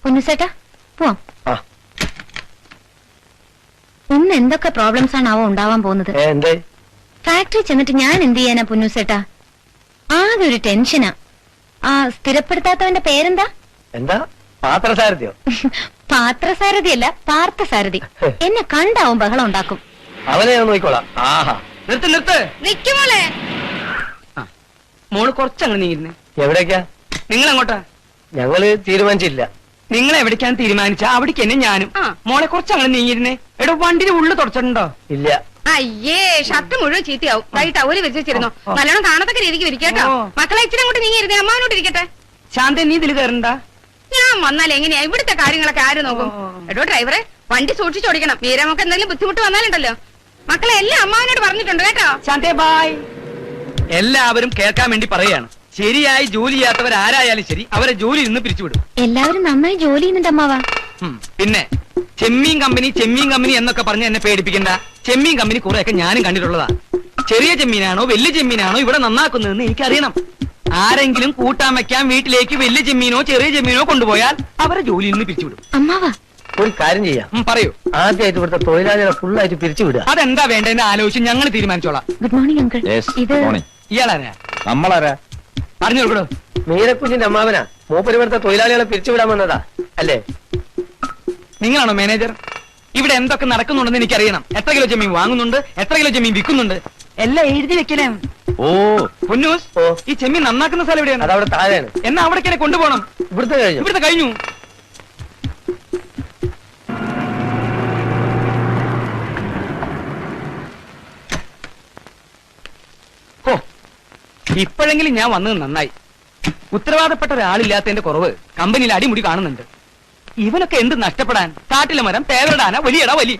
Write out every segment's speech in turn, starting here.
പൊന്നുസേട്ടാ പോവാം. ഇന്ന് എന്തൊക്കെ പ്രോബ്ലംസ് ആണ് ഉണ്ടാവാൻ പോകുന്നത്. ഫാക്ടറി ചെന്നിട്ട് ഞാൻ എന്ത് ചെയ്യാനാ പൊന്നുസേട്ടാ? ആകെ ഒരു ടെൻഷനാ. ആ സ്ഥിരപ്പെടുത്താത്തവന്റെ പേരെന്താ? എന്താ? പാത്രസാരഥിയോ? പാത്രസാരഥിയല്ല, പാർത്ഥസാരഥി. എന്നെ കണ്ടാവും ബഹളം ഉണ്ടാക്കും. അവനെ ഞാൻ നോക്കിക്കോളാം. നിക്കുമോളെ, മോള് കുറച്ചങ്ങനെ നീങ്ങുന്നേ. എവിടേക്കാ? നിങ്ങൾ എങ്ങോട്ടാ? ഞങ്ങള് തീരുമാനിച്ചില്ല. നിങ്ങൾ എവിടേക്കാണ് തീരുമാനിച്ച അവിടേക്ക് തന്നെ ഞാനും. മോളെ കുറച്ചങ്ങനെ നീങ്ങിയിരുന്നേ. എടോ വണ്ടിയുടെ ഉള്ളു തുടച്ചിട്ടുണ്ടോ? ഇല്ല. അയ്യേ, ഷർട്ട് മുഴുവൻ ചീത്തയാവും. കൈ ടവല് വിരിച്ചിരുന്നു. നല്ലോണം കാണത്തക്ക രീതിക്ക് വിരിക്കട്ടോ. മക്കളെ ഇച്ചിരി അങ്ങോട്ട് നീങ്ങിയിരുന്നേ, അമ്മാവനോട്ട് ഇരിക്കട്ടെ. ശാന്ത, നീ ഇതിൽ കയറണ്ട. ഞാൻ വന്നാൽ എങ്ങനെയാ ഇവിടുത്തെ കാര്യങ്ങളൊക്കെ ആര് നോക്കും? എടോ ഡ്രൈവറെ, വണ്ടി സൂക്ഷിച്ചോടിക്കണം. വീരമൊക്കെ എന്തെങ്കിലും ബുദ്ധിമുട്ട് വന്നാലുണ്ടല്ലോ. മക്കളെ എല്ലാം അമ്മാവനോട് പറഞ്ഞിട്ടുണ്ട് കേട്ടോ. ശാന്തേ ബായ്. എല്ലാവരും കേൾക്കാൻ വേണ്ടി പറയാണ്. ശരിയായി ജോലി ചെയ്യാത്തവർ ആരായാലും ശരി, അവരെ ജോലി നിന്ന് പിരിച്ചുവിടും. എല്ലാവരും നന്നായി ജോലി ചെയ്യുന്നുണ്ട് അമ്മാവാ. പിന്നെ ചെമ്മീൻ കമ്പനി എന്നൊക്കെ പറഞ്ഞ് എന്നെ പേടിപ്പിക്കണ്ട. ചെമ്മീൻ കമ്പനി കുറെയൊക്കെ ഞാനും കണ്ടിട്ടുള്ളതാ. ചെറിയ ചെമ്മീനാണോ വലിയ ചെമ്മീനാണോ ഇവിടെ നന്നാക്കുന്നതെന്ന് എനിക്കറിയണം. ആരെങ്കിലും കൂട്ടാൻ വെക്കാൻ വീട്ടിലേക്ക് വലിയ ചെമ്മീനോ ചെറിയ ചെമ്മീനോ കൊണ്ടുപോയാൽ അവരെ ജോലിയിൽ നിന്ന് പിരിച്ചുവിടും. അമ്മാവാ, ഒരു കാര്യം ചെയ്യാം. പറയൂ. ആദ്യമായിട്ട് ഇവിടുത്തെ തൊഴിലാളികളെ ഫുള്ളായിട്ട് പിരിച്ചുവിടുക. അതെന്താ വേണ്ടതെന്ന് ആലോചിച്ച് ഞങ്ങൾ തീരുമാനിച്ചോളാം. Good morning uncle. ഇത് ഇയാളാരാ? നമ്മളാരാ? പറഞ്ഞു കൊടുക്കണോ? മീരക്കുഞ്ഞിന്റെ അമ്മാവനാ. മൂപ്പര് ഇവിടുത്തെ തൊഴിലാളികളെ പിരിച്ചുവിടാൻ വന്നതാ അല്ലേ? നിങ്ങളാണോ മാനേജർ? ഇവിടെ എന്തൊക്കെ നടക്കുന്നുണ്ടെന്ന് എനിക്കറിയണം. എത്ര കിലോ ചെമ്മീൻ വാങ്ങുന്നുണ്ട്, എത്ര കിലോ ചെമ്മീൻ വിൽക്കുന്നുണ്ട്, എല്ലാം എഴുതി വെക്കണേ. ഓ പൊന്നൂസ്, ഈ ചെമ്മീൻ നന്നാക്കുന്ന സ്ഥലം എവിടെയാണ്? അതവിടെ താഴെയാണ്. എന്നാ അവിടേക്ക് കൊണ്ടുപോകണം. ഇവിടുത്തെ കഴിഞ്ഞു. ഇപ്പോഴെങ്കിലും ഞാൻ വന്നത് നന്നായി. ഉത്തരവാദപ്പെട്ട ഒരാളില്ലാത്തതിന്റെ കുറവ് കമ്പനിയിൽ അടിമുടി കാണുന്നുണ്ട്. ഇവനൊക്കെ എന്ത് നഷ്ടപ്പെടാൻ? കാട്ടിലെ മരം തേവരടാന വലിയടാ വലി.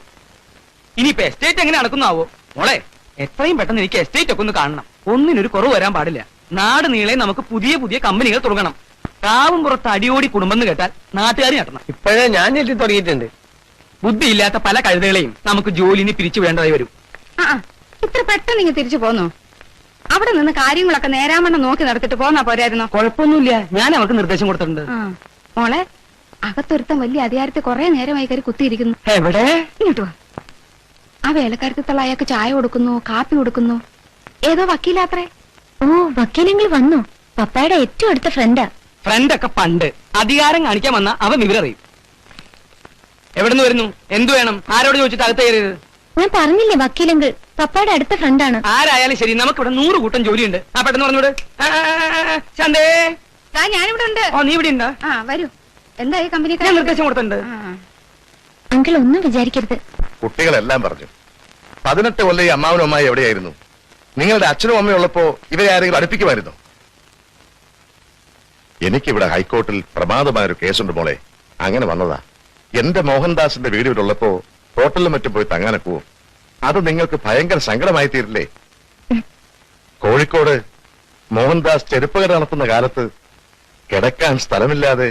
ഇനിയിപ്പോ എസ്റ്റേറ്റ് എങ്ങനെ നടക്കുന്നാവോ? മോളെ, എത്രയും പെട്ടെന്ന് എനിക്ക് എസ്റ്റേറ്റ് ഒക്കെ ഒന്ന് കാണണം. ഒന്നിനൊരു കുറവ് വരാൻ പാടില്ല. നാട് നീളെ നമുക്ക് പുതിയ പുതിയ കമ്പനികൾ തുടങ്ങണം. കാവും പുറത്ത് അടിയോടി കുടുംബം എന്ന് കേട്ടാൽ നാട്ടുകാർ നടണം. ഇപ്പോഴേ ഞാൻ എത്തി തുടങ്ങിയിട്ടുണ്ട്. ബുദ്ധിയില്ലാത്ത പല കഴുതകളെയും നമുക്ക് ജോലിന് പിരിച്ചു വേണ്ടതായി വരും. ഇത്ര പെട്ടെന്ന് ഇങ്ങ് തിരിച്ചു പോന്നു. അവിടെ നിന്ന് കാര്യങ്ങളൊക്കെ നേരാമണ്ണം നോക്കി നടത്തിട്ട് പോന്നാ പോരായിരുന്നോ? കുഴപ്പമൊന്നുമില്ല, ഞാൻ അവർക്ക് നിർദ്ദേശം കൊടുത്തിട്ടുണ്ട്. മോളെ, അകത്തൊരുത്തം വലിയ അധികാരത്തിൽ കുറെ നേരമായി കയറി കുത്തിയിരിക്കുന്നു. എവിടെ? ഇങ്ങോട്ട് വാ. ആ വേലക്കാരത്തിലുള്ള അയാൾക്ക് ചായ കൊടുക്കുന്നു, കാപ്പി കൊടുക്കുന്നു. ഏതോ വക്കീലാത്രേ. ഓ, വക്കീലെങ്കിൽ വന്നു. പപ്പായുടെ ഏറ്റവും അടുത്ത ഫ്രണ്ടൊക്കെ പണ്ട് അധികാരം കാണിക്കാൻ വന്ന അവൻ വിവരറിയും. എവിടുന്ന് വരുന്നു, എന്തു വേണം, ആരോട് ചോദിച്ചിട്ട് അകത്ത് കയറിയത്? ഞാൻ പറഞ്ഞില്ലേ, വക്കീലെങ്കിൽ പപ്പായുടെ അടുത്ത ഫ്രണ്ടാണ്. ആരായാലും ശരി, നമുക്കിവിടെ 100 കൂട്ടം ജോലിയുണ്ട്. ആ പെട്ടെന്ന് പറഞ്ഞോട്. ശാന്തേ, ഞാനിവിടെ ഉണ്ട്. ഓ, നീ ഇവിടെ ഉണ്ടോ? വരൂ. എന്തായി കമ്പനി? ഞാൻ നിർദ്ദേശം കൊടുത്തിട്ടുണ്ട്. അങ്കിൾ ഒന്നും വിചാരിക്കരുത്. കുട്ടികളെല്ലാം പറഞ്ഞു. 18 കൊല്ലം ഈ അമ്മാവനും അമ്മായി എവിടെയായിരുന്നു? നിങ്ങളുടെ അച്ഛനും അമ്മയും ഉള്ളപ്പോ ഇവരെ ആരെങ്കിലും അടുപ്പിക്കുമായിരുന്നു? എനിക്കിവിടെ ഹൈക്കോർട്ടിൽ പ്രമാദമായൊരു കേസുണ്ട് മോളെ. അങ്ങനെ വന്നതാ. എന്റെ മോഹൻദാസിന്റെ വീട് ഇവിടെ ഉള്ളപ്പോ ഹോട്ടലിലും മറ്റും പോയി തങ്ങാനെ പോവും. അത് നിങ്ങൾക്ക് ഭയങ്കര സങ്കടമായി തീരില്ലേ? കോഴിക്കോട് മോഹൻദാസ് ചെരുപ്പുകട നടത്തുന്ന കാലത്ത് കിടക്കാൻ സ്ഥലമില്ലാതെ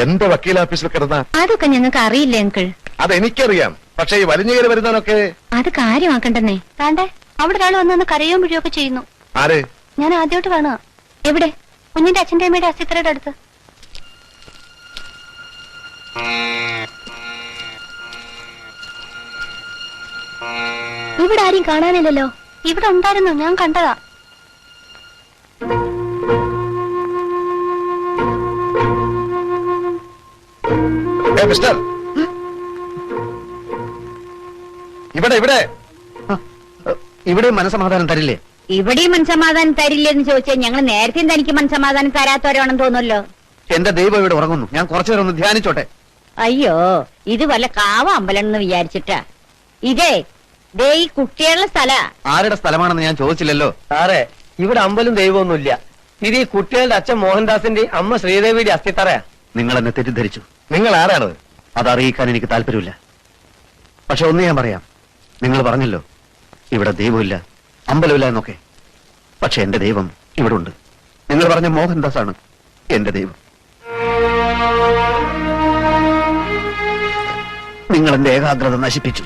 എന്റെ വക്കീലാഫീസിൽ കിടന്ന അതൊക്കെ ഞങ്ങൾക്ക് അറിയില്ലേ അങ്കിൾ? അതെനിക്കറിയാം. പക്ഷെ ഈ വലിഞ്ഞുകയറി വരുന്നവനൊക്കെ അത് കാര്യമാക്കണ്ടെന്നേ. താണ്ടെ അവിടെ ഒരാൾ വന്നു കരയോ പിഴിയൊക്കെ ചെയ്യുന്നു. ആര്? ഞാൻ ആദ്യമായിട്ട് കാണുക. എവിടെ? കുഞ്ഞിന്റെ അച്ഛന്റെ അമ്മയുടെ അസിത്രയുടെ അടുത്ത്. ഇവിടെ ആരും കാണാനില്ലല്ലോ. ഇവിടെ ഉണ്ടായിരുന്നു, ഞാൻ കണ്ടതാ. മിസ്റ്റർ, ഇവിടെ ഇവിടെ ഇവിടെ മനസമാധാനം തരില്ലേ? ഇവിടെയും മനസമാധാനം തരില്ലെന്ന് ചോദിച്ചാൽ ഞങ്ങൾ നേരത്തെ തനിക്ക് മനസമാധാനം തരാത്തവരാണെന്ന് തോന്നുമല്ലോ. എന്റെ ദൈവം ഇവിടെ ഉറങ്ങുന്നു. ഞാൻ കുറച്ചു നേരം ഒന്ന് ധ്യാനിച്ചോട്ടെ. അയ്യോ, ഇത് വല്ല കാവ അമ്പലം എന്ന് വിചാരിച്ചിട്ടാ. ഇതേ ദേ ഈ കുട്ടികളുടെ സ്ഥല. ആരുടെ സ്ഥലമാണെന്ന് ഞാൻ ചോദിച്ചില്ലല്ലോ. സാറേ, ഇവിടെ അമ്പലും ദൈവമൊന്നുമില്ല. ഇത് ഈ കുട്ടികളുടെ അച്ഛൻ മോഹൻദാസിന്റെ അമ്മ ശ്രീദേവിയുടെ അസ്ഥിത്തറയാ. നിങ്ങൾ എന്നെ തെറ്റിദ്ധരിച്ചു. നിങ്ങൾ ആരാണ്? അതറിയിക്കാൻ എനിക്ക് താല്പര്യമില്ല. പക്ഷെ ഒന്ന് ഞാൻ പറയാം. നിങ്ങൾ പറഞ്ഞല്ലോ ഇവിടെ ദൈവമില്ല, അമ്പലമില്ല എന്നൊക്കെ. പക്ഷെ എന്റെ ദൈവം ഇവിടെ ഉണ്ട്. നിങ്ങൾ പറഞ്ഞ മോഹൻദാസ് ആണ് എന്റെ ദൈവം. നിങ്ങൾ എന്റെ ഏകാഗ്രത നശിപ്പിച്ചു.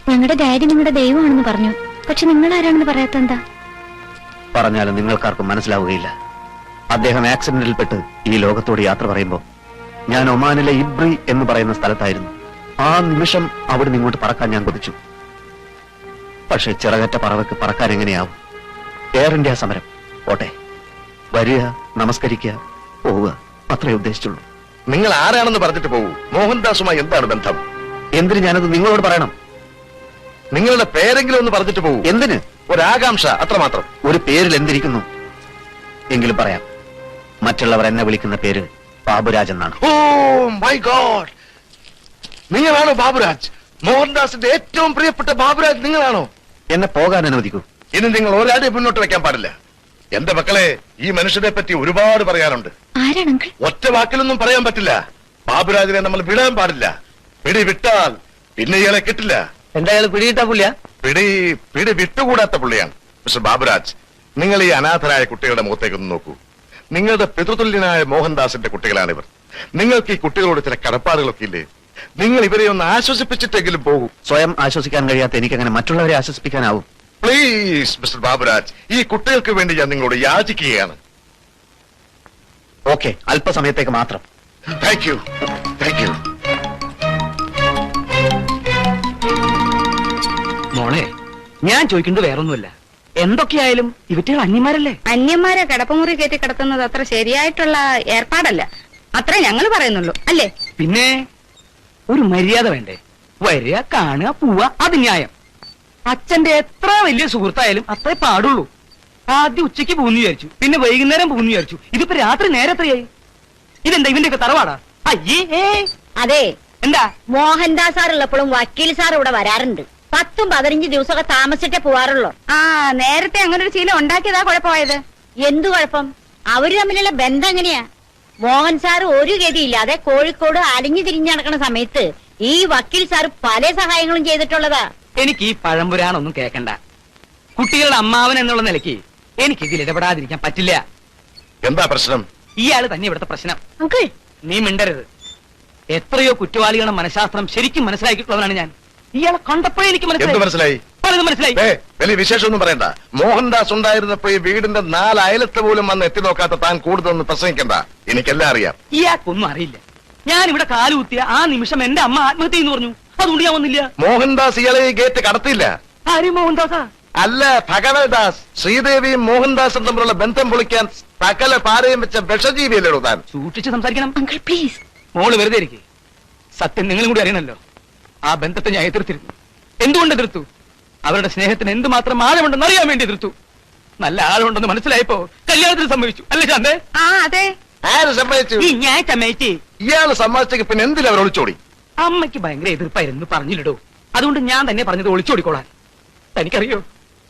ഞങ്ങളുടെ ഡാഡി നിങ്ങളുടെ ദൈവമാണെന്ന് പറഞ്ഞു. പക്ഷെ നിങ്ങൾ ആരാണെന്ന് പറയാത്ത എന്താ? പറഞ്ഞാലും നിങ്ങൾക്കാർക്കും മനസ്സിലാവുകയില്ല. അദ്ദേഹം ആക്സിഡന്റിൽപ്പെട്ട് ഈ ലോകത്തോട് യാത്ര പറയുമ്പോ ഞാൻ ഒമാനിലെ ഇബ്രി എന്ന് പറയുന്ന സ്ഥലത്തായിരുന്നു. ആ നിമിഷം അവിടെ നിങ്ങോട്ട് പറക്കാൻ ഞാൻ കൊതിച്ചു. പക്ഷെ ചിറകറ്റ പറവയ്ക്ക് പറക്കാൻ എങ്ങനെയാവും? എയർ ഇന്ത്യ സമരം. ഓട്ടെ, വരിക, നമസ്കരിക്കുക, പോവുക, അത്രേ ഉദ്ദേശിച്ചുള്ളൂ. നിങ്ങൾ ആരാണെന്ന് പറഞ്ഞിട്ട് പോകൂ. മോഹൻദാസുമായി എന്താണ് ബന്ധം? എന്തിന് ഞാനത് നിങ്ങളോട് പറയണം? നിങ്ങളുടെ പേരെങ്കിലും ഒന്ന് പറഞ്ഞിട്ട് പോകൂ. എന്തിന്? ഒരാകാംക്ഷ, അത്രമാത്രം. ഒരു പേരിൽ എന്തിരിക്കുന്നു? എങ്കിലും പറയാം. മറ്റുള്ളവർ എന്നെ വിളിക്കുന്ന പേര് ബാബുരാജ് എന്നാണ്. ഓ മൈ ഗോഡ്, നിങ്ങളാണോ ബാബുരാജ്? മോഹൻദാസിന്റെ ഏറ്റവും പ്രിയപ്പെട്ട ബാബുരാജ് നിങ്ങളാണോ? എന്നെ പോകാൻ അനുവദിക്കൂ. ഇനി നിങ്ങൾ ഒരാളെ മുന്നോട്ട് വെക്കാൻ പാടില്ല. എന്റെ മക്കളെ, ഈ മനുഷ്യനെ പറ്റി ഒരുപാട് പറയാനുണ്ട്. ആരാണ് അങ്കിൾ? ഒറ്റ വാക്കിലൊന്നും പറയാൻ പറ്റില്ല. ബാബുരാജിനെ നമ്മൾ വിടാൻ പാടില്ല. പിടി വിട്ടാൽ പിന്നെ ഇയാളെ കിട്ടില്ല. എന്തായാലും പിടിയിട്ടാ പുള്ളിയാ? പിടി വിട്ടുകൂടാത്ത പുള്ളിയാണ്. മിസ്റ്റർ ബാബുരാജ്, നിങ്ങൾ ഈ അനാഥരായ കുട്ടികളുടെ മുഖത്തേക്കൊന്ന് നോക്കൂ. നിങ്ങളുടെ പിതൃതുല്യനായ മോഹൻദാസിന്റെ കുട്ടികളാണിവർ. നിങ്ങൾക്ക് ഈ കുട്ടികളോട് ചില കടപ്പാടുകളൊക്കെ ഇല്ലേ? നിങ്ങൾ ഇവരെ ഒന്ന് ആശ്വസിപ്പിച്ചിട്ടെങ്കിലും പോകൂ. സ്വയം ആശ്വസിക്കാൻ കഴിയാത്ത എനിക്കങ്ങനെ മറ്റുള്ളവരെ ആശ്വസിപ്പിക്കാനാവും? പ്ലീസ് മിസ്റ്റർ ബാബുരാജ്, ഈ കുട്ടികൾക്ക് വേണ്ടി ഞാൻ നിങ്ങളോട് യാചിക്കുകയാണ്. ഓക്കെ, അല്പസമയത്തേക്ക് മാത്രം. Thank you, thank you. മോളെ, ഞാൻ ചോദിക്കുന്നത് വേറൊന്നുമല്ല. എന്തൊക്കെയായാലും ഇവറ്റകൾ അന്യന്മാരല്ലേ? അന്യന്മാരെ കിടപ്പുമുറി കയറ്റി കിടത്തുന്നത് അത്ര ശരിയായിട്ടുള്ള ഏർപ്പാടല്ല. അത്രേ ഞങ്ങൾ പറയുന്നുള്ളൂ, അല്ലേ? പിന്നെ ഒരു മര്യാദ വേണ്ടേ? വരിക, കാണുക, പോവുക, അത് ന്യായം. അച്ഛന്റെ എത്ര വലിയ സുഹൃത്തായാലും അത്രേ പാടുള്ളൂ. ആദ്യം ഉച്ചയ്ക്ക് പോകുന്നു വിചാരിച്ചു, പിന്നെ വൈകുന്നേരം പോകുന്നു വിചാരിച്ചു. ഇതിപ്പോ രാത്രി നേരത്തെയായി. ഇതെന്താ ഇവന്റെയൊക്കെ തറവാടാ? അയ്യേ. അതെ, എന്താ? മോഹൻദാസ് സാർ ഉള്ളപ്പോഴും വക്കീൽ സാർ ഇവിടെ വരാറുണ്ട്. 10-15 ദിവസമൊക്കെ താമസിച്ചിട്ടേ പോവാറുള്ളൂ. ആ, നേരത്തെ അങ്ങനെ ഒരു ശീലം ഉണ്ടാക്കിയതാ കുഴപ്പമായത്. എന്തു കുഴപ്പം? അവര് തമ്മിലുള്ള ബന്ധം എങ്ങനെയാ? മോഹൻ സാർ ഒരു ഗതിയില്ലാതെ കോഴിക്കോട് അലിഞ്ഞു തിരിഞ്ഞു നടക്കുന്ന സമയത്ത് ഈ വക്കീൽ സാർ പല സഹായങ്ങളും ചെയ്തിട്ടുള്ളതാ. എനിക്ക് ഈ പഴംപുരാണൊന്നും കേക്കണ്ട. കുട്ടികളുടെ അമ്മാവൻ എന്നുള്ള നിലയ്ക്ക് എനിക്ക് ഇതിൽ ഇടപെടാതിരിക്കാൻ പറ്റില്ല. എന്താ പ്രശ്നം? ഇയാള് തന്നെ ഇവിടുത്തെ പ്രശ്നം. അങ്കിൾ, നീ മിണ്ടരുത്. എത്രയോ കുറ്റവാളികളുടെ മനഃശാസ്ത്രം ശരിക്കും മനസ്സിലാക്കിയിട്ടുള്ളവനാണ് ഞാൻ. ഇയാളെ കണ്ടപ്പോഴേ എനിക്ക് എന്ത് മനസ്സിലായി? പലതും മനസ്സിലായി. വലിയ വിശേഷമൊന്നും പറയണ്ട. മോഹൻദാസ് ഉണ്ടായിരുന്നപ്പോ ഈ വീടിന്റെ 4 അയലത്ത് പോലും വന്ന് എത്തി നോക്കാത്ത താൻ കൂടുതലൊന്നും പ്രസംഗിക്കണ്ട. എനിക്കെല്ലാം അറിയാം. ഇയാൾക്കൊന്നും അറിയില്ല. ഞാൻ ഇവിടെ കാലുകുത്തിയ ആ നിമിഷം എന്റെ അമ്മ ആത്മഹത്യ എന്ന് പറഞ്ഞു. അതുകൊണ്ട് ഞാൻ വന്നില്ല. മോഹൻദാസ് ഇയാളെ ഈ ഗേറ്റ് കടത്തിയില്ല. ആര് മോഹൻദാസാ? അല്ല, ഭഗവൽദാസ്. ശ്രീദേവിയും മോഹൻദാസും തമ്മിലുള്ള ബന്ധം പൊളിക്കാൻ സകല പാരയും വെച്ച വിഷജീവിയല്ലോ താൻ. സൂക്ഷിച്ച് സംസാരിക്കണം. Uncle please. മോള് വെറുതെ ഇരിക്കെ. സത്യം നിങ്ങളും കൂടി അറിയണല്ലോ. ആ ബന്ധത്തെ ഞാൻ എതിർത്തിരുന്നു. എന്തുകൊണ്ട് എതിർത്തു? അവരുടെ സ്നേഹത്തിന് എന്തുമാത്രം ആഴമുണ്ടെന്ന് അറിയാൻ വേണ്ടി എതിർത്തു. നല്ല ആഴമുണ്ടെന്ന് മനസ്സിലായപ്പോ കല്യാണത്തിന് സമ്മതിച്ചു. അല്ലേ ശാന്തേ? ആ, അതെ. ആര് സമ്മതിച്ചു? ഈ ഞാൻ സമ്മതിച്ചേ. ഇയാള് സമ്മതിച്ചെങ്കിൽ പിന്നെ എന്തിനാ അവർ ഒളിച്ചോടി? അമ്മയ്ക്ക് ഭയങ്കര എതിർപ്പായിരുന്നു പറഞ്ഞില്ലടോ. അതുകൊണ്ട് ഞാൻ തന്നെ പറഞ്ഞത് ഒളിച്ചോടിക്കോളാൻ. തനിക്കറിയോ,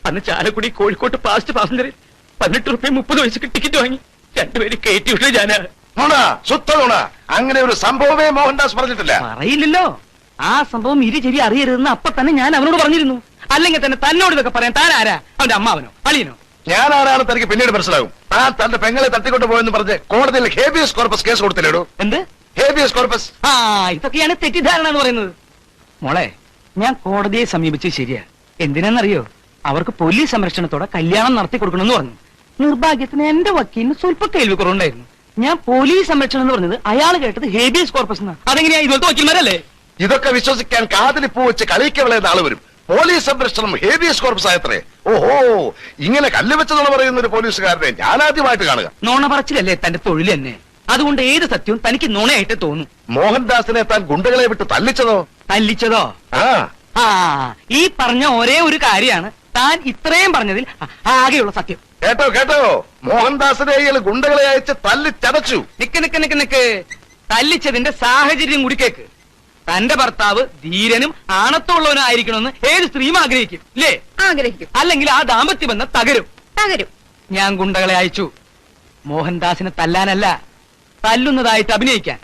അന്ന് ചാലക്കുടി കോഴിക്കോട്ട് ഫാസ്റ്റ് പാസഞ്ചറിൽ 18 രൂപ 30 പൈസക്ക് ടിക്കറ്റ് വാങ്ങി രണ്ടുപേര് കയറ്റി വിട്ടു ഞാന്. നുണ, ശുദ്ധ നുണ. അങ്ങനെ ഒരു സംഭവമേ മോഹൻദാസ് പറഞ്ഞിട്ടില്ല. പറയില്ലല്ലോ. ആ സംഭവം ഇരു ചെവി അറിയരുതെന്ന് അപ്പൊ തന്നെ ഞാൻ അവനോട് പറഞ്ഞിരുന്നു. അല്ലെങ്കിൽ തന്നെ തന്നോട് ഇതൊക്കെ പറയാൻ താൻ ആരാ? അവന്റെ അമ്മാവനോ അളിയനോ? ഞാൻ ആരാണ് തനിക്ക് പിന്നീട് മനസ്സിലാകും. താൻ തന്റെ പെങ്ങളെ തട്ടിക്കൊണ്ട് പോയെന്ന് പറഞ്ഞ് കോടതിയിൽ ഹേബിയസ് കോർപ്പസ് കേസ് കൊടുത്തില്ലേടോ? എന്ത് ഹേബിയസ് കോർപ്പസ്? ആ, ഇതൊക്കെയാണ് തെറ്റിദ്ധാരണ എന്ന് പറയുന്നത്. മോളെ, ഞാൻ കോടതിയെ സമീപിച്ചത് ശരിയാ. എന്തിനാന്നറിയോ? അവർക്ക് പോലീസ് സംരക്ഷണത്തോടെ കല്യാണം നടത്തി കൊടുക്കണമെന്ന് പറഞ്ഞു. നിർഭാഗ്യത്തിന് എന്റെ വക്കീലിന് സ്വല്പ കേൾവി കുറവുണ്ടായിരുന്നു. ഞാൻ പോലീസ് സംരക്ഷണം എന്ന് പറഞ്ഞത് അയാൾ കേട്ടത് ഹേബിയസ് കോർപ്പസ് എന്നാ. അതെങ്ങനെയാ? ഇതുപോലത്തെ വക്കീൽമാരല്ലേ? ഇതൊക്കെ വിശ്വസിക്കാൻ കാതിലിപ്പൂ വെച്ച് കളിക്കവളയുന്ന ആള് വരും. പോലീസ് സംരക്ഷണം ഹേബിയസ് കോർപ്പസ് ആയത്രേ. ഓഹോ, ഇങ്ങനെ കല്ല് വെച്ചതെന്ന് പറയുന്ന ഒരു പോലീസുകാരനെ ഞാൻ ആദ്യമായിട്ട് കാണുക. നോണ പറച്ചിലല്ലേ തന്റെ തൊഴിൽ തന്നെ. അതുകൊണ്ട് ഏത് സത്യവും തനിക്ക് നോണയായിട്ട് തോന്നും. മോഹൻദാസിനെ താൻ ഗുണ്ടകളെ വിട്ട് തല്ലിച്ചതോ? തല്ലിച്ചതോ? ആ, ആ, ഈ പറഞ്ഞ ഒരേ ഒരു കാര്യമാണ് താൻ ഇത്രയും പറഞ്ഞതിൽ ആകെയുള്ള സത്യം. കേട്ടോ കേട്ടോ, മോഹൻദാസിനെ ഇയാൾ ഗുണ്ടകളെ അയച്ച് തല്ലിച്ചതച്ചു. നിക്ക് നിക്ക് നിക്ക് നിക്ക്. തല്ലിച്ചതിന്റെ സാഹചര്യം കൂടി കേക്ക്. തന്റെ ഭർത്താവ് ധീരനും ആണത്തുള്ളവനായിരിക്കണമെന്ന് ഏത് സ്ത്രീയും ആഗ്രഹിക്കും, ഇല്ലേ? ആഗ്രഹിക്കും. അല്ലെങ്കിൽ ആ ദാമ്പത്യ ബന്ധം തകരും. തകരും. ഞാൻ ഗുണ്ടകളെ അയച്ചു. മോഹൻദാസിനെ തല്ലാനല്ല, തല്ലുന്നതായിട്ട് അഭിനയിക്കാൻ.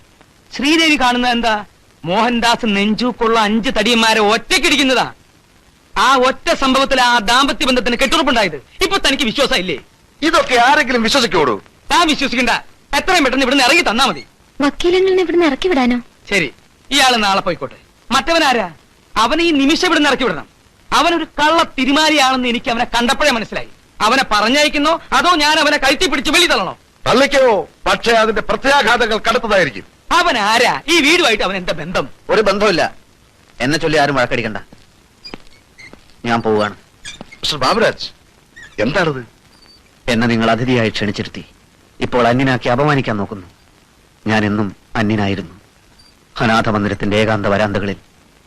ശ്രീദേവി കാണുന്നത് എന്താ? മോഹൻദാസ് നെഞ്ചൂക്കുള്ള 5 തടിയന്മാരെ ഒറ്റയ്ക്കിടിക്കുന്നതാ. ആ ഒറ്റ സംഭവത്തിൽ ആ ദാമ്പത്യ ബന്ധത്തിന് കെട്ടുറപ്പുണ്ടായത്. ഇപ്പൊ തനിക്ക് വിശ്വാസം ഇല്ലേ? ഇതൊക്കെ ആരെങ്കിലും വിശ്വസിക്കോടൂ? താൻ വിശ്വസിക്കണ്ട. എത്രയും പെട്ടെന്ന് ഇവിടുന്ന് ഇറങ്ങി തന്നാ മതി. വക്കീലങ്ങളിനെ ഇവിടുന്ന് ഇറക്കി വിടാനോ? ശരി, ഇയാള് നാളെ പോയിക്കോട്ടെ. മറ്റവനാരാ? അവനെ ഈ നിമിഷം ഇവിടുന്ന് ഇറക്കി വിടണം. അവനൊരു കള്ള തിരുമാലിയാണെന്ന് എനിക്ക് അവനെ കണ്ടപ്പോഴേ മനസ്സിലായി. അവനെ പറഞ്ഞയക്കുന്നോ അതോ ഞാൻ അവനെ കയറ്റി പിടിച്ച് വെളി തള്ളണോ? തള്ളിക്കോ, പക്ഷേ അതിന്റെ പ്രത്യാഘാതങ്ങൾ കടുത്തതായിരിക്കും. അവൻ ആരാ? ഈ വീടുമായിട്ട് അവൻ എന്താ ബന്ധം? ഒരു ബന്ധമില്ല. എന്നെ ചൊല്ലി ആരും വഴക്കടിക്കണ്ട. ഞാൻ പോവുകയാണ്. മിസ്റ്റർ ബാബുരാജ്, എന്താണിത്? എന്നെ നിങ്ങൾ അതിഥിയായി ക്ഷണിച്ചിരുത്തി ഇപ്പോൾ അന്യനാക്കി അപമാനിക്കാൻ നോക്കുന്നു. ഞാൻ എന്നും അന്യനായിരുന്നു. അനാഥ മന്ദിരത്തിന്റെ ഏകാന്ത വരാന്തകളിൽ,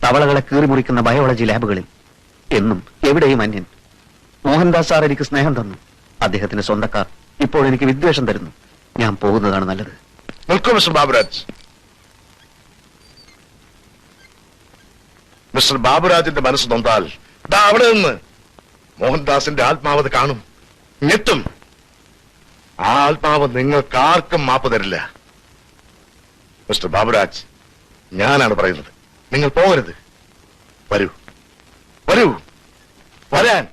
തവളകളെ കീറിമുറിക്കുന്ന ബയോളജി ലാബുകളിൽ, എന്നും എവിടെയും അന്യൻ. മോഹൻദാസ് സാർ എനിക്ക് സ്നേഹം തന്നു. അദ്ദേഹത്തിന്റെ സ്വന്തക്കാർ ഇപ്പോൾ എനിക്ക് വിദ്വേഷം തരുന്നു. ഞാൻ പോകുന്നതാണ് നല്ലത്. നിൽക്കൂ മിസ്റ്റർ ബാബുരാജ്. മിസ്റ്റർ ബാബുരാജിന്റെ മനസ്സ് നൊന്താൽ ദാ അവിടെ നിന്ന് മോഹൻദാസിന്റെ ആത്മാവത് കാണും, ഞെട്ടും. ആ ആത്മാവ് നിങ്ങൾക്കാർക്കും മാപ്പ് തരില്ല. മിസ്റ്റർ ബാബുരാജ്, ഞാനാണ് പറയുന്നത്. നിങ്ങൾ പോകരുത്. വരൂ, വരൂ, വരാൻ.